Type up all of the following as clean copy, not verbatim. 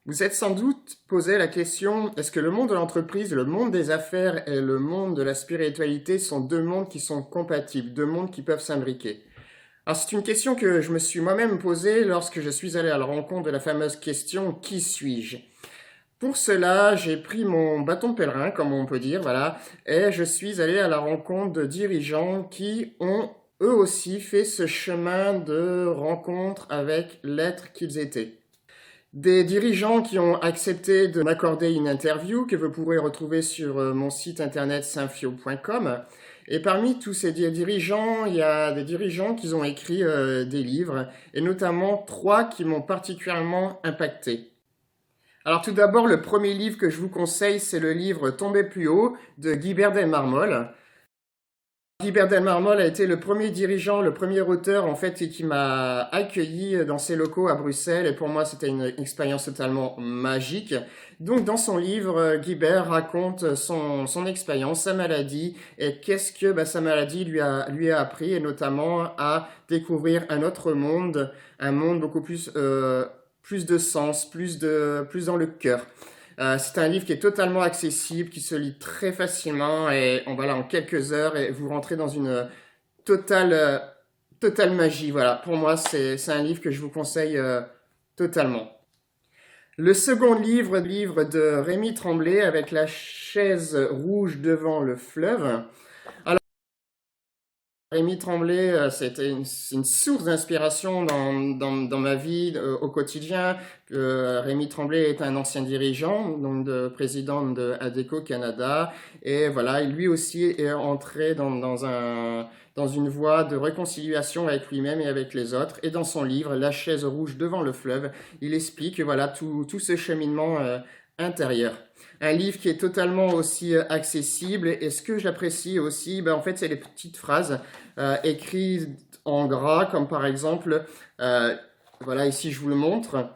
Vous êtes sans doute posé la question, est-ce que le monde de l'entreprise, le monde des affaires et le monde de la spiritualité sont deux mondes qui sont compatibles, deux mondes qui peuvent s'imbriquer? Alors c'est une question que je me suis moi-même posée lorsque je suis allé à la rencontre de la fameuse question «Qui suis-je?». Pour cela, j'ai pris mon bâton de pèlerin, comme on peut dire, voilà, et je suis allé à la rencontre de dirigeants qui ont eux aussi fait ce chemin de rencontre avec l'être qu'ils étaient. Des dirigeants qui ont accepté de m'accorder une interview que vous pourrez retrouver sur mon site internet synfio.com. Et parmi tous ces dirigeants, il y a des dirigeants qui ont écrit des livres, et notamment trois qui m'ont particulièrement impacté. Alors tout d'abord, le premier livre que je vous conseille, c'est le livre Tomber plus haut de Guibert Delmarmol. Guibert Delmarmol a été le premier dirigeant, le premier auteur en fait qui m'a accueilli dans ses locaux à Bruxelles, et pour moi c'était une expérience totalement magique. Donc dans son livre, Guibert raconte son expérience, sa maladie, et qu'est-ce que sa maladie lui a appris, et notamment à découvrir un autre monde, un monde beaucoup plus de sens, plus dans le cœur. C'est un livre qui est totalement accessible, qui se lit très facilement, et en quelques heures et vous rentrez dans une totale, totale magie. Voilà, pour moi c'est un livre que je vous conseille totalement. Le second livre de Rémi Tremblay avec la chaise rouge devant le fleuve. Rémi Tremblay, c'était une source d'inspiration dans ma vie au quotidien. Rémi Tremblay est un ancien dirigeant, donc président de ADECO Canada. Et voilà, lui aussi est entré dans une voie de réconciliation avec lui-même et avec les autres. Et dans son livre, La chaise rouge devant le fleuve, il explique voilà, tout ce cheminement intérieur. Un livre qui est totalement aussi accessible, et ce que j'apprécie aussi, en fait, c'est les petites phrases écrites en gras, comme par exemple, voilà, ici je vous le montre,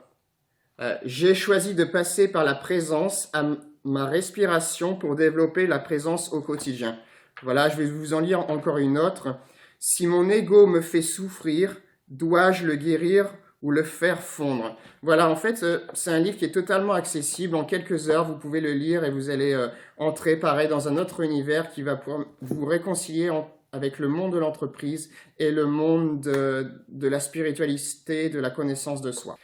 j'ai choisi de passer par la présence à ma respiration pour développer la présence au quotidien. Voilà, je vais vous en lire encore une autre. Si mon ego me fait souffrir, dois-je le guérir ou le faire fondre? Voilà, en fait, c'est un livre qui est totalement accessible. En quelques heures, vous pouvez le lire et vous allez entrer, pareil, dans un autre univers qui va pouvoir vous réconcilier avec le monde de l'entreprise et le monde de la spiritualité, de la connaissance de soi.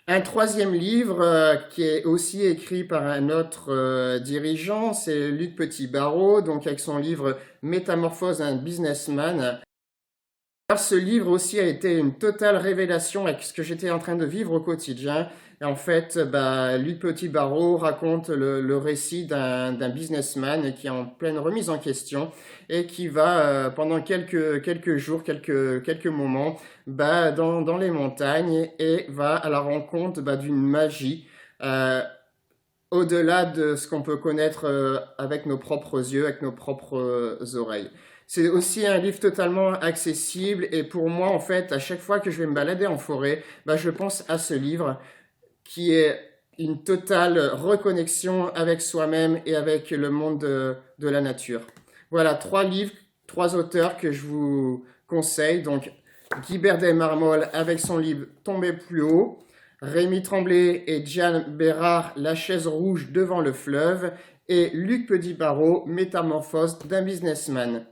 Un troisième livre qui est aussi écrit par un autre dirigeant, c'est Luc Petit-Barrault, donc avec son livre Métamorphose d'un businessman. Alors, ce livre aussi a été une totale révélation avec ce que j'étais en train de vivre au quotidien. Et en fait, Luc Petit-Barrault raconte le récit d'un businessman qui est en pleine remise en question et qui va, pendant quelques jours, quelques moments, dans les montagnes, et va à la rencontre d'une magie au-delà de ce qu'on peut connaître avec nos propres yeux, avec nos propres oreilles. C'est aussi un livre totalement accessible, et pour moi, en fait, à chaque fois que je vais me balader en forêt, je pense à ce livre qui est une totale reconnexion avec soi-même et avec le monde de la nature. Voilà, trois livres, trois auteurs que je vous conseille. Donc, Guibert Delmarmol avec son livre Tomber plus haut, Rémi Tremblay et Diane Bérard, La chaise rouge devant le fleuve, et Luc Petit-Barrault, Métamorphose d'un businessman.